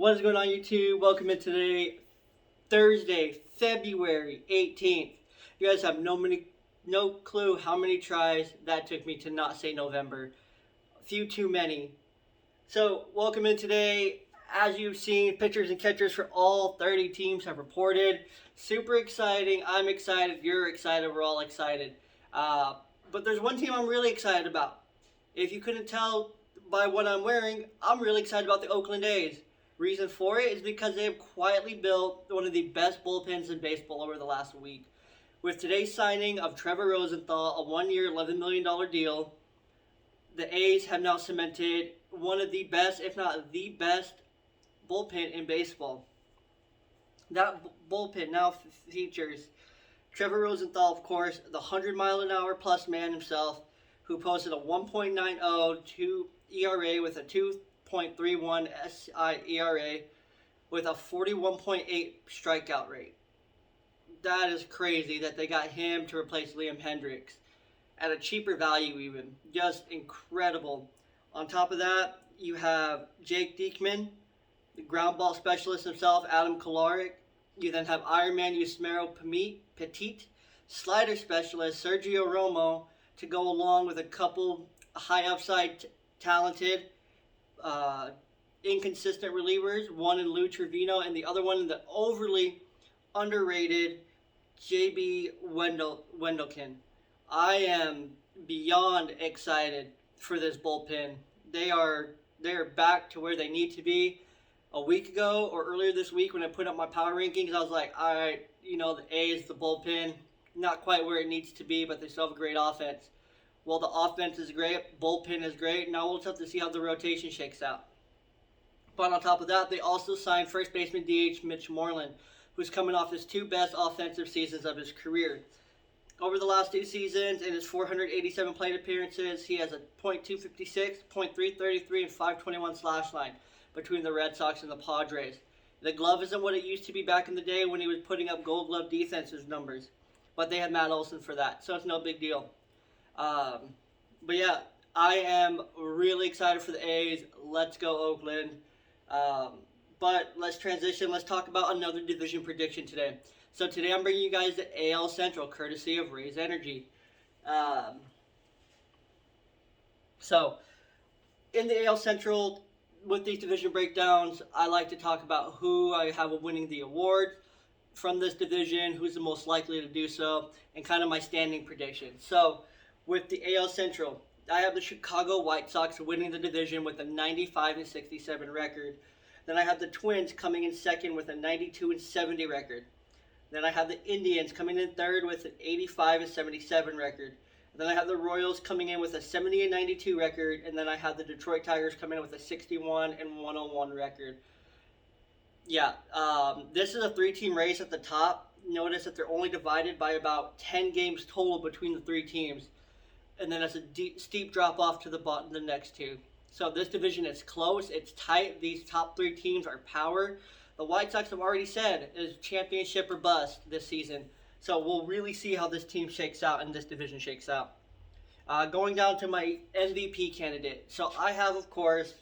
What is going on, YouTube? Welcome in today, Thursday, February 18th. You guys have no clue how many tries that took me to not say November. A few too many. So, welcome in today. As you've seen, pitchers and catchers for all 30 teams have reported. Super exciting. I'm excited. You're excited. We're all excited. But there's one team I'm really excited about. If you couldn't tell by what I'm wearing, I'm really excited about the Oakland A's. Reason for it is because they have quietly built one of the best bullpens in baseball over the last week. With today's signing of Trevor Rosenthal, a 1-year, $11 million deal, the A's have now cemented one of the best, if not the best, bullpen in baseball. That bullpen now features Trevor Rosenthal, of course, the 100-mile-an-hour plus man himself, who posted a 1.90 ERA with a 2.31 SI ERA with a 41.8 strikeout rate. That is crazy that they got him to replace Liam Hendricks at a cheaper value even. Just incredible. On top of that, you have Jake Diekman, the ground ball specialist himself, Adam Kolarek. You then have Ironman Yusmeiro Petit, slider specialist Sergio Romo, to go along with a couple high upside talented inconsistent relievers, one in Lou Trevino and the other one in the overly underrated JB Wendelken. I am beyond excited for this bullpen. They are back to where they need to be. A week ago or earlier this week when I put up my power rankings, I was like, all right, the A's, the bullpen, not quite where it needs to be, but they still have a great offense. Well, the offense is great, bullpen is great. Now we'll just have to see how the rotation shakes out. But on top of that, they also signed first baseman DH Mitch Moreland, who's coming off his two best offensive seasons of his career. Over the last 2 seasons, in his 487 plate appearances, he has a .256, .333, and .521 slash line between the Red Sox and the Padres. The glove isn't what it used to be back in the day when he was putting up Gold Glove defenses numbers, but they had Matt Olson for that, so it's no big deal. But yeah, I am really excited for the A's. Let's go, Oakland. But let's transition. Let's talk about another division prediction today. So today I'm bringing you guys the AL Central, courtesy of Rays Energy. So in the AL Central, with these division breakdowns, I like to talk about who I have winning the award from this division, who's the most likely to do so, and kind of my standing prediction. So with the AL Central, I have the Chicago White Sox winning the division with a 95-67 record. Then I have the Twins coming in second with a 92-70 record. Then I have the Indians coming in third with an 85-77 record. Then I have the Royals coming in with a 70-92 record, and then I have the Detroit Tigers coming in with a 61-101 record. Yeah, this is a 3-team race at the top. Notice that they're only divided by about 10 games total between the 3 teams, and then there's a steep drop off to the bottom, the next 2. So this division is close, it's tight. These top 3 teams are power. The White Sox have already said is championship or bust this season. So we'll really see how this team shakes out and this division shakes out. Going down to my MVP candidate. So I have, of course,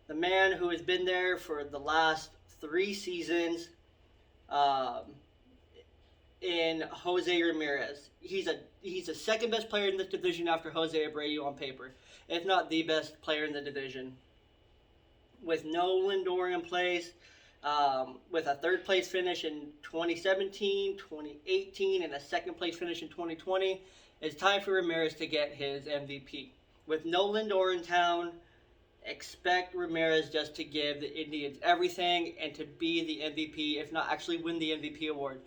the man who has been there for the last 3 seasons in Jose Ramirez. He's the second best player in this division after Jose Abreu on paper, if not the best player in the division. With no Lindor in place, with a 3rd place finish in 2017, 2018, and a 2nd place finish in 2020, it's time for Ramirez to get his MVP. With no Lindor in town, expect Ramirez just to give the Indians everything and to be the MVP, if not actually win the MVP award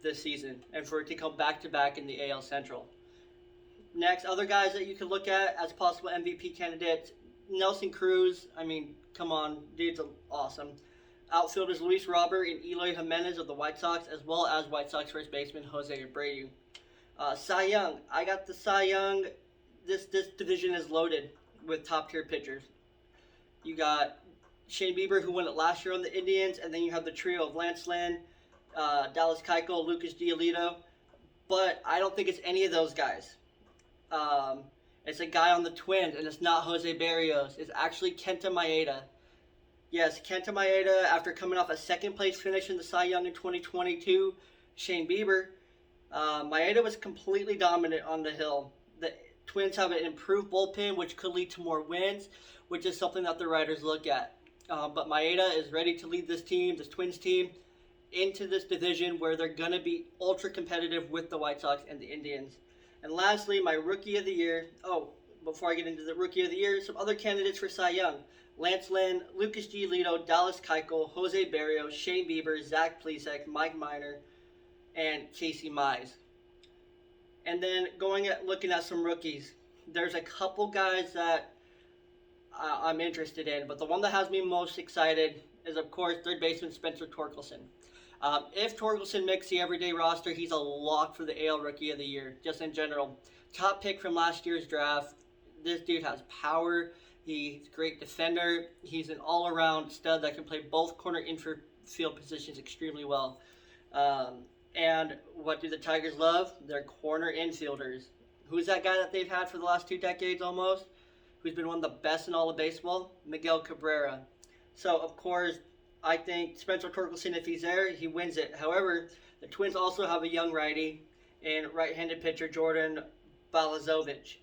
this season, and for it to come back-to-back in the AL Central. Next, other guys that you can look at as possible MVP candidates, Nelson Cruz. I mean, come on, dude's awesome. Outfielders Luis Robert and Eloy Jimenez of the White Sox, as well as White Sox first baseman Jose Abreu. Cy Young. I got the Cy Young. This division is loaded with top-tier pitchers. You got Shane Bieber, who won it last year on the Indians, and then you have the trio of Lance Lynn, Dallas Keuchel, Lucas Giolito. But I don't think it's any of those guys. It's a guy on the Twins, and it's not Jose Barrios. It's actually Kenta Maeda. Yes, Kenta Maeda, after coming off a second place finish in the Cy Young in 2022, Shane Bieber, Maeda was completely dominant on the hill. The Twins have an improved bullpen, which could lead to more wins, which is something that the writers look at. But Maeda is ready to lead this team, this Twins team, into this division where they're going to be ultra competitive with the White Sox and the Indians. And lastly, my Rookie of the Year. Oh, before I get into the Rookie of the Year, some other candidates for Cy Young. Lance Lynn, Lucas Giolito, Dallas Keuchel, Jose Barrios, Shane Bieber, Zach Plesac, Mike Minor, and Casey Mize. And then looking at some rookies, there's a couple guys that I'm interested in, but the one that has me most excited is, of course, third baseman Spencer Torkelson. If Torkelson makes the everyday roster, he's a lock for the AL Rookie of the Year, just in general. Top pick from last year's draft. This dude has power. He's a great defender. He's an all-around stud that can play both corner infield positions extremely well. And what do the Tigers love? Their corner infielders. Who's that guy that they've had for the last 2 decades almost? Who's been one of the best in all of baseball? Miguel Cabrera. So, of course, I think Spencer Torkelson, if he's there, he wins it. However, the Twins also have a young righty and right-handed pitcher, Jordan Balazovic.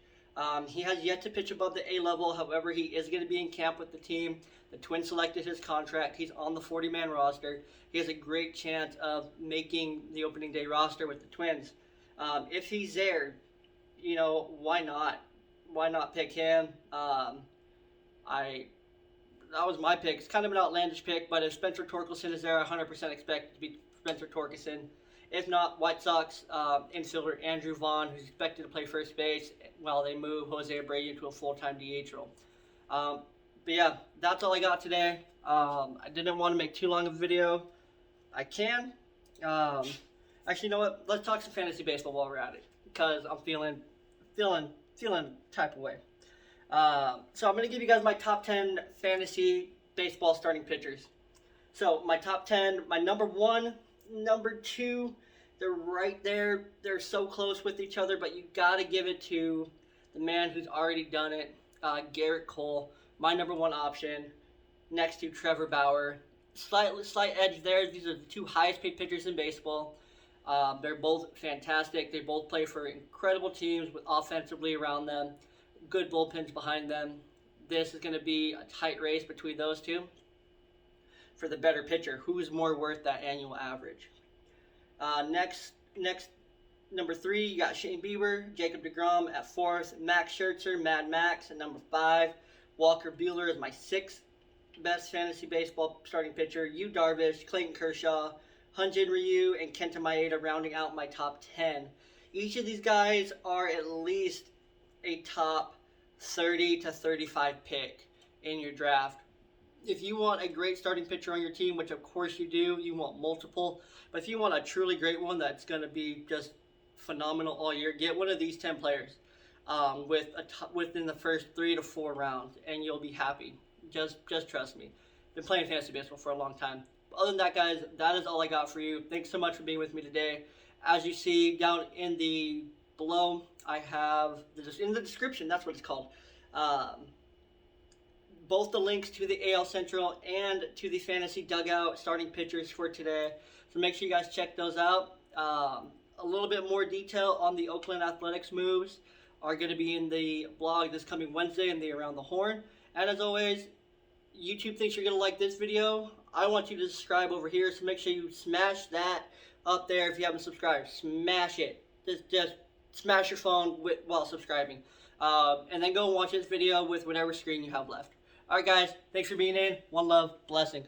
He has yet to pitch above the A level. However, he is going to be in camp with the team. The Twins selected his contract. He's on the 40-man roster. He has a great chance of making the opening day roster with the Twins. If he's there, why not? Why not pick him? That was my pick. It's kind of an outlandish pick, but if Spencer Torkelson is there, I 100% expect it to be Spencer Torkelson. If not, White Sox infielder Andrew Vaughn, who's expected to play first base while they move Jose Abreu into a full-time DH role. But yeah, that's all I got today. I didn't want to make too long of a video. I can. Actually, you know what? Let's talk some fantasy baseball while we're at it, because I'm feeling type of way. So I'm going to give you guys my top 10 fantasy baseball starting pitchers. So my top 10, my number 1, number 2, they're right there. They're so close with each other, but you got to give it to the man who's already done it, Garrett Cole, my number 1 option, next to Trevor Bauer. Slight edge there. These are the 2 highest paid pitchers in baseball. They're both fantastic. They both play for incredible teams with offensively around them, good bullpens behind them. This is going to be a tight race between those 2 for the better pitcher. Who's more worth that annual average? Next, number 3, you got Shane Bieber, Jacob deGrom at 4th, Max Scherzer, Mad Max at number 5, Walker Buehler is my 6th best fantasy baseball starting pitcher, Yu Darvish, Clayton Kershaw, Hyun-Jin Ryu, and Kenta Maeda rounding out my top 10. Each of these guys are at least a top 30 to 35 pick in your draft. If you want a great starting pitcher on your team, which of course you do, you want multiple, but if you want a truly great one that's going to be just phenomenal all year, get one of these 10 players within the first 3 to 4 rounds, and you'll be happy. Just trust me. Been playing fantasy baseball for a long time. But other than that, guys, that is all I got for you. Thanks so much for being with me today. As you see down in the below, I have in the description. That's what it's called. Both the links to the AL Central and to the Fantasy Dugout starting pitchers for today. So make sure you guys check those out. A little bit more detail on the Oakland Athletics moves are going to be in the blog this coming Wednesday in the Around the Horn. And as always, YouTube thinks you're going to like this video. I want you to subscribe over here, so make sure you smash that up there if you haven't subscribed. Smash it. Just smash your phone while subscribing. And then go and watch this video with whatever screen you have left. Alright guys, thanks for being in. One love. Blessings.